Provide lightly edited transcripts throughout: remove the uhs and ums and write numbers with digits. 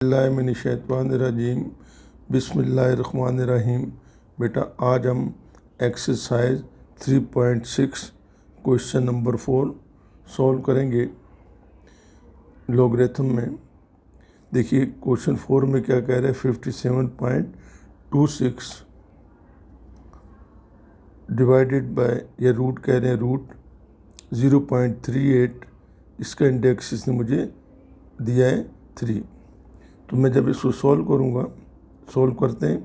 बिस्मिल्लाहिर्रहमानिर्रहीम बिस्मिल्लाहिर्रहमानिर्रहीम। बेटा आज हम एक्सरसाइज 3.6 क्वेश्चन नंबर 4 सॉल्व करेंगे लॉगरिथम में। देखिए क्वेश्चन 4 में क्या कह रहे हैं, 57.26 डिवाइडेड बाय, या रूट कह रहे हैं, रूट 0.38, इसका इंडेक्स इसने मुझे दिया है 3। तो मैं जब इसको सॉल्व करूँगा, सॉल्व करते हैं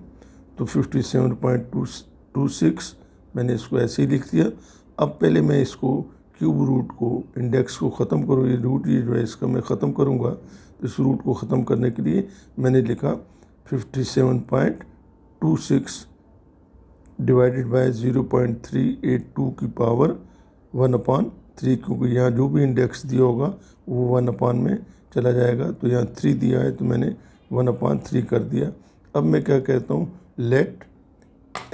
तो 57.26 मैंने इसको ऐसे ही लिख दिया। अब पहले मैं इसको क्यूब रूट को, इंडेक्स को ख़त्म करूँ, ये रूट ये जो है इसका मैं ख़त्म करूँगा। तो इस रूट को ख़त्म करने के लिए मैंने लिखा 57.26 डिवाइडेड बाय 0.382 की पावर 1/3, क्योंकि यहाँ जो भी इंडेक्स दिया होगा वो 1/, में चला जाएगा। तो यहाँ 3 दिया है तो मैंने 1/3 कर दिया। अब मैं क्या कहता हूँ, let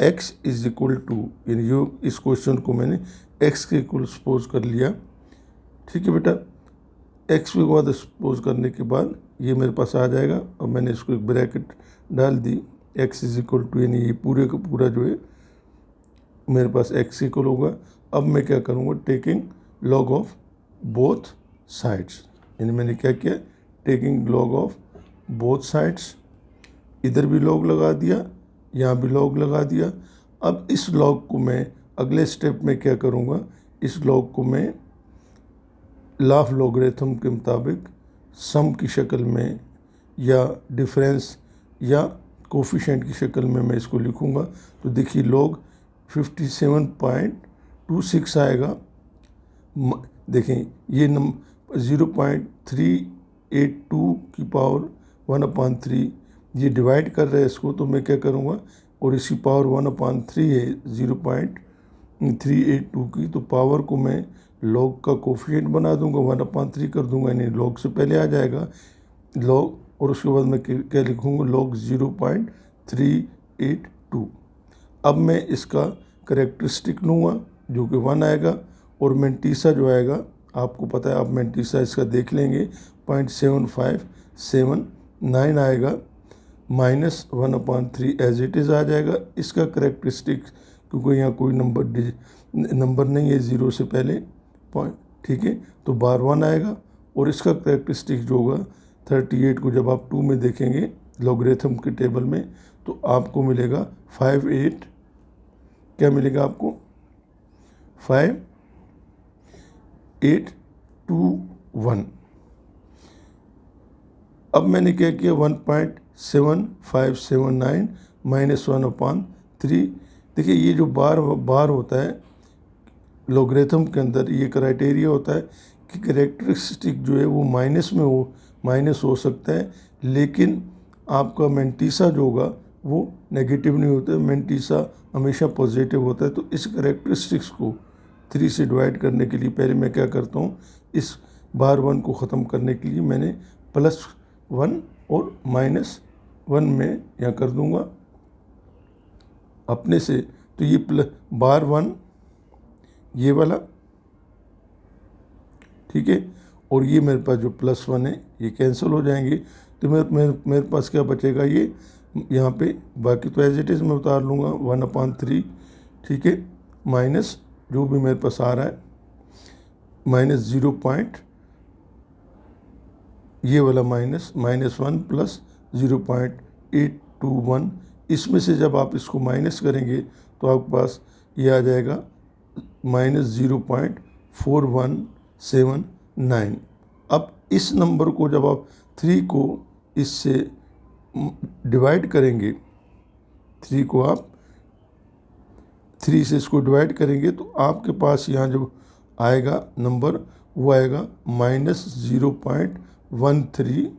x is equal to, यानी जो इस क्वेश्चन को मैंने x के इक्वल सपोज कर लिया। ठीक है बेटा, x के बाद सपोज करने के बाद ये मेरे पास आ जाएगा। अब मैंने इसको एक ब्रैकेट डाल दी, x इज इक्वल टू, यानी ये पूरे का पूरा जो है मेरे पास x इक्वल होगा। अब मैं क्या करूँगा, taking log of both sides, यानी मैंने क्या किया, taking log of both sides, इधर भी लॉग लगा दिया, यहाँ भी लॉग लगा दिया। अब इस लॉग को मैं अगले स्टेप में क्या करूँगा, इस लॉग को मैं लाफ लॉगरिथम के मुताबिक सम की शक्ल में या डिफरेंस या कोफिशिएंट की शक्ल में मैं इसको लिखूँगा। तो देखिए लॉग 57.26 आएगा। देखें ये 0.382 की पावर 1/3, ये डिवाइड कर रहे हैं इसको। तो मैं क्या करूँगा, और इसकी पावर 1/3 है 0.382 की, तो पावर को मैं लॉग का कोफिशिएंट बना दूंगा, 1/3 कर दूंगा, यानी लॉग से पहले आ जाएगा लॉग। और उसके बाद मैं क्या लिखूँगा, लॉग 0.382। अब मैं इसका करेक्टरिस्टिक लूँगा जो कि 1 आएगा, और मेंटीसा जो आएगा, आपको पता है, आप मेंटीसा इसका देख लेंगे, 0.7579 आएगा, माइनस 1/3 एज इट इज़ आ जाएगा। इसका करेक्टरिस्टिक, क्योंकि यहाँ कोई नंबर नहीं है 0 से पहले पॉइंट, ठीक है, तो बार 1 आएगा। और इसका करेक्टरिस्टिक जो होगा 38 को जब आप 2 में देखेंगे लॉगरिथम के टेबल में, तो आपको मिलेगा 58, क्या मिलेगा आपको, 5821। अब मैंने क्या किया, 1.7579 माइनस 1/3। देखिए ये जो बार होता है लॉगरिथम के अंदर, ये क्राइटेरिया होता है कि करेक्टरिस्टिक जो है वो माइनस हो सकता है, लेकिन आपका मेंटीसा जो होगा वो नेगेटिव नहीं होता है, मेंटीसा हमेशा पॉजिटिव होता है। तो इस करेक्टरिस्टिक्स को 3 से डिवाइड करने के लिए पहले मैं क्या करता हूँ, इस बार 1 को ख़त्म करने के लिए मैंने +1 और -1 में यहाँ कर दूँगा अपने से। तो ये बार 1 ये वाला, ठीक है, और ये मेरे पास जो +1 है ये कैंसिल हो जाएंगे। तो मेरे पास क्या बचेगा, ये यहाँ पे, बाकी तो एज इट इज़ मैं उतार लूँगा 1/3, ठीक है, माइनस जो भी मेरे पास आ रहा है, माइनस 0 पॉइंट, ये वाला -1 प्लस 0.821। इसमें से जब आप इसको माइनस करेंगे तो आपके पास ये आ जाएगा -0.4179। अब इस नंबर को जब आप 3 को इससे डिवाइड करेंगे, 3 को आप 3 से इसको डिवाइड करेंगे, तो आपके पास यहाँ जो आएगा नंबर वो आएगा -0.13,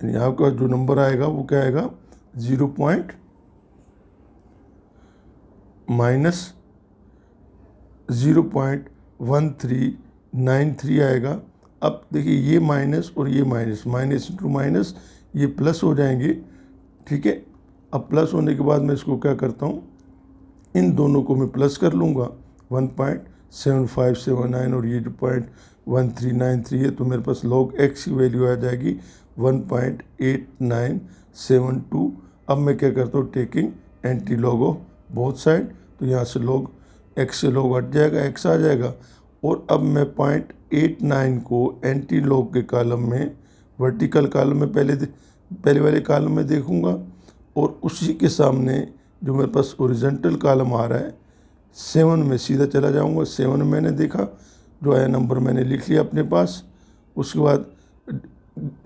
यहाँ का जो नंबर आएगा वो क्या आएगा, -0.1393 आएगा। अब देखिए ये माइनस और ये माइनस, माइनस इंटू माइनस ये प्लस हो जाएंगे, ठीक है। अब प्लस होने के बाद मैं इसको क्या करता हूँ, इन दोनों को मैं प्लस कर लूँगा, 1.7579 और ये जो 1393 है, तो मेरे पास log x की वैल्यू आ जाएगी 1.8972। अब मैं क्या करता हूँ, taking anti log of both side, तो यहाँ से log x से log हट जाएगा, x आ जाएगा। और अब मैं 0.89 को एंटी लॉग के कॉलम में, वर्टिकल कॉलम में पहले वाले कॉलम में देखूंगा, और उसी के सामने जो मेरे पास ओरिजेंटल कॉलम आ रहा है 7 में सीधा चला जाऊंगा। 7 मैंने देखा, जो आया नंबर मैंने लिख लिया अपने पास। उसके बाद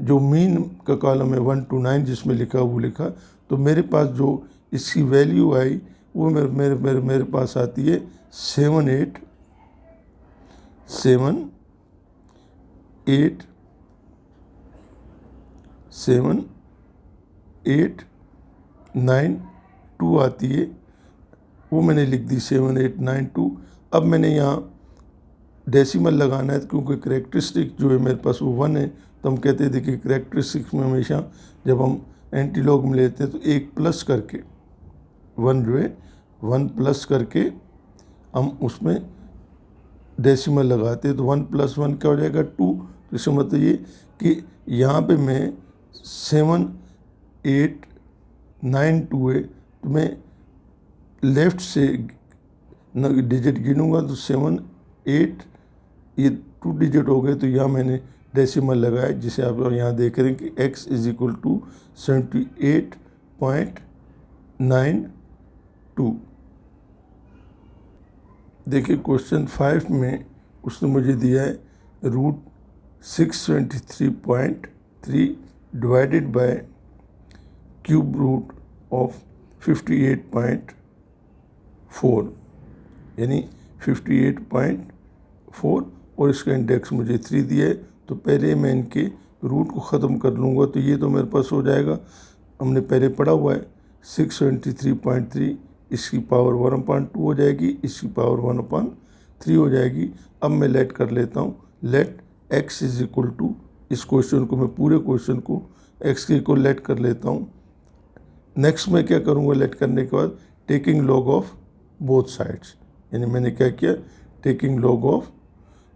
जो मीन का कॉलम है 1 to 9 जिसमें लिखा वो लिखा, तो मेरे पास जो इसकी वैल्यू आई वो मेरे पास आती है 7892 आती है, वो मैंने लिख दी 7892। अब मैंने यहाँ डेसिमल लगाना है, क्योंकि करेक्टरिस्टिक जो है मेरे पास वो 1 है, तो हम कहते हैं देखिए करेक्टरिस्टिक्स में हमेशा जब हम एंटी लॉग में लेते हैं तो 1 प्लस करके 1 जो है 1 प्लस करके हम उसमें डेसिमल लगाते हैं, तो 1 + 1 क्या हो जाएगा 2। तो इसका मतलब ये कि यहाँ पे मैं 7892 है, तो मैं लेफ़्ट से डिजिट गिनूंगा तो 7 8, ये 2 डिजिट हो गए, तो यहाँ मैंने डेसिमल लगाया, जिसे आप यहाँ देख रहे हैं कि x = 78.92। देखिए क्वेश्चन 5 में उसने मुझे दिया है √623.3 divided by cube root of 58.4, यानी 58.4, और इसका इंडेक्स मुझे 3 दिया है। तो पहले मैं इनके रूट को ख़त्म कर लूँगा, तो ये तो मेरे पास हो जाएगा, हमने पहले पढ़ा हुआ है 623.3, इसकी पावर 1/2 हो जाएगी, इसकी पावर 1/3 हो जाएगी। अब मैं लेट कर लेता हूँ, लेट x = इस क्वेश्चन को, मैं पूरे क्वेश्चन को x के इक्वल लेट कर लेता हूँ। नेक्स्ट मैं क्या करूँगा, लेट करने के बाद taking log of both sides, यानी मैंने क्या किया, taking log of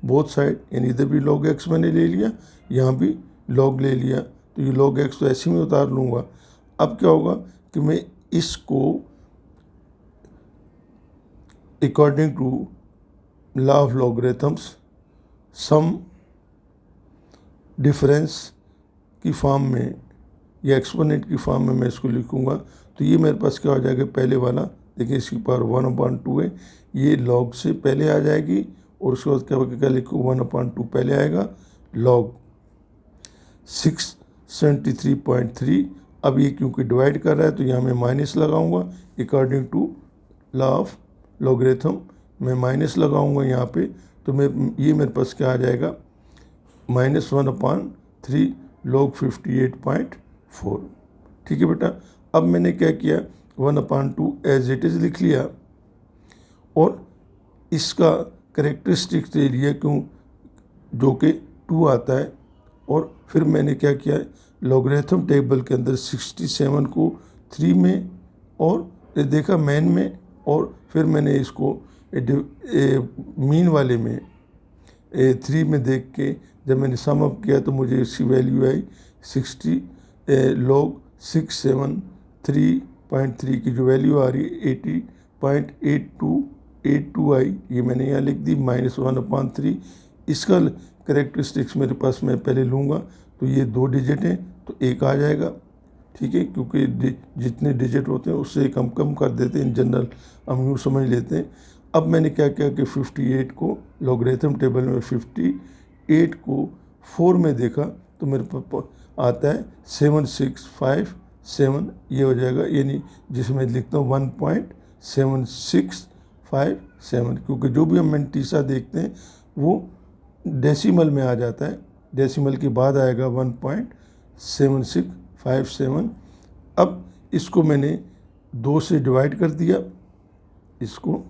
both side, यानी इधर भी log x मैंने ले लिया, यहाँ भी log ले लिया, तो ये log x तो ऐसे में उतार लूँगा। अब क्या होगा कि मैं इसको according to law of logarithms sum difference की फॉर्म में या एक्सपोनेंट की फॉर्म में मैं इसको लिखूँगा, तो ये मेरे पास क्या हो जाएगा, पहले वाला देखिए इसकी पावर 1/2 है, ये log से पहले आ जाएगी, और उसके बाद क्या लिखूँ 1/2 पहले आएगा, log 673.3। अब ये क्योंकि डिवाइड कर रहा है तो यहाँ मैं माइनस लगाऊंगा, according to law of logarithm मैं माइनस लगाऊंगा यहाँ पे, तो ये मेरे पास क्या आ जाएगा -1/3 log 58.4। ठीक है बेटा, अब मैंने क्या किया 1/2 एज इट इज़ लिख लिया, और इसका करेक्टरिस्टिक्स ले लिया क्यों, जो कि 2 आता है। और फिर मैंने क्या किया, लॉगरिथम टेबल के अंदर 67 को 3 में और देखा मेन में, और फिर मैंने इसको मीन वाले में 3 में देख के जब मैंने सम अप किया तो मुझे इसकी वैल्यू आई 60 log 673.3 की जो वैल्यू आ रही है 80.8282 आई, ये मैंने यहाँ लिख दी -1/3। इसका करेक्टरिस्टिक्स मेरे पास मैं पहले लूँगा, तो ये 2 डिजिट हैं तो 1 आ जाएगा। ठीक है, क्योंकि जितने डिजिट होते हैं उससे एक हम कम कर देते हैं, इन जनरल हम यूँ समझ लेते हैं। अब मैंने क्या किया कि 58 को लॉगरिथम टेबल में 58 को 4 में देखा, तो मेरे पास आता है 7657, ये हो जाएगा, यानी जिसमें लिखता हूँ 1.7657, क्योंकि जो भी हम मेंटीसा देखते हैं वो डेसिमल में आ जाता है, डेसिमल के बाद आएगा 1.7657। अब इसको मैंने 2 से डिवाइड कर दिया इसको।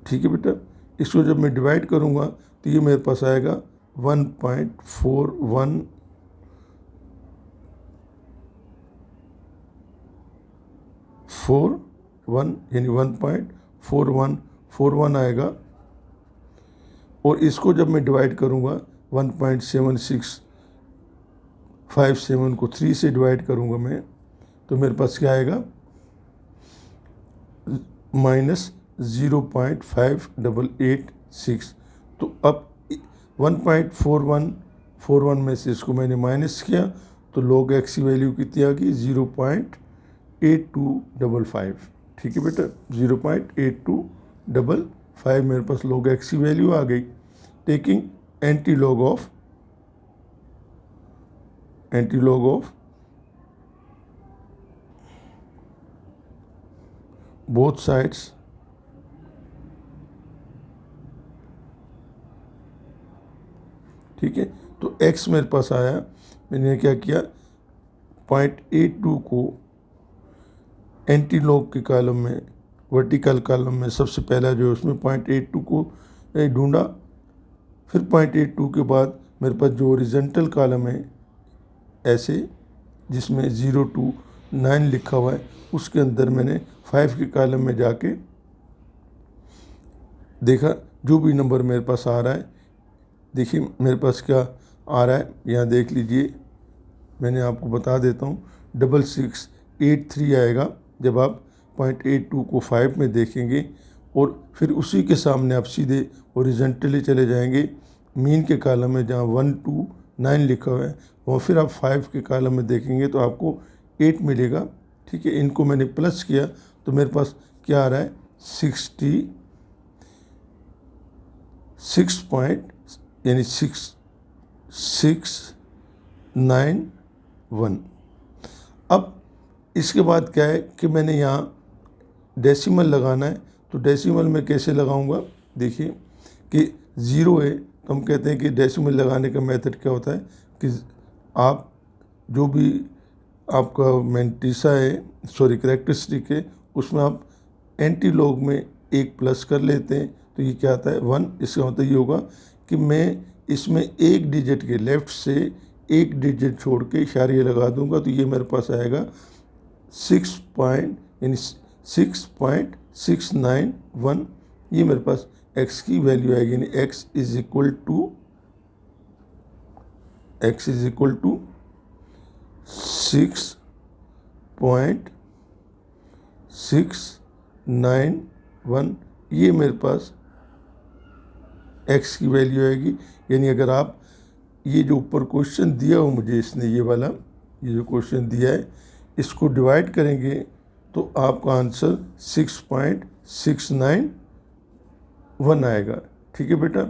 ठीक है बेटा, इसको जब मैं डिवाइड करूँगा तो ये मेरे पास आएगा 1.4141, यानी 1.4141 आएगा। और इसको जब मैं डिवाइड करूँगा 1.7657 को 3 से डिवाइड करूँगा मैं, तो मेरे पास क्या आएगा, -0.5886। तो अब 1.4141 में से इसको मैंने माइनस किया तो log x की वैल्यू कितनी आ गई, 0.8255। ठीक है बेटा, 0.8255 मेरे पास log x की वैल्यू आ गई। Taking anti log of both sides ठीक है। तो x मेरे पास आया, मैंने क्या किया, 0.82 को एंटी लॉग के कॉलम में, वर्टिकल कॉलम में सबसे पहला जो है उसमें 0.82 को ढूंढा, फिर 0.82 के बाद मेरे पास जो ओरिजेंटल कॉलम है ऐसे जिसमें 0 to 9 लिखा हुआ है, उसके अंदर मैंने 5 के कॉलम में जाके देखा जो भी नंबर मेरे पास आ रहा है। देखिए मेरे पास क्या आ रहा है, यहाँ देख लीजिए, मैंने आपको बता देता हूँ, 6683 आएगा जब आप 0.82 को 5 में देखेंगे, और फिर उसी के सामने आप सीधे ओरिजेंटली चले जाएंगे मीन के कॉलम में जहाँ 1 to 9 लिखा हुआ है, और फिर आप 5 के कॉलम में देखेंगे तो आपको 8 मिलेगा। ठीक है, इनको मैंने प्लस किया तो मेरे पास क्या आ रहा है, 6691। अब इसके बाद क्या है कि मैंने यहाँ डेसिमल लगाना है, तो डेसिमल में कैसे लगाऊंगा, देखिए कि 0 है तो हम कहते हैं कि डेसिमल लगाने का मेथड क्या होता है कि आप जो भी आपका मैंटिसा है, कैरेक्टरिस्टिक है, उसमें आप एंटी लॉग में एक प्लस कर लेते हैं तो ये क्या आता है, 1। इसका मतलब ये होगा कि मैं इसमें एक डिजिट के लेफ़्ट से एक डिजिट छोड़ के इशारे लगा दूंगा, तो ये मेरे पास आएगा 6.691। ये मेरे पास x की वैल्यू आएगी, यानी x इज इक्वल टू 6.691। ये मेरे पास x की वैल्यू आएगी। यानी अगर आप ये जो ऊपर क्वेश्चन दिया हो मुझे, इसने ये वाला ये जो क्वेश्चन दिया है, इसको डिवाइड करेंगे तो आपका आंसर 6.691 आएगा। ठीक है बेटा।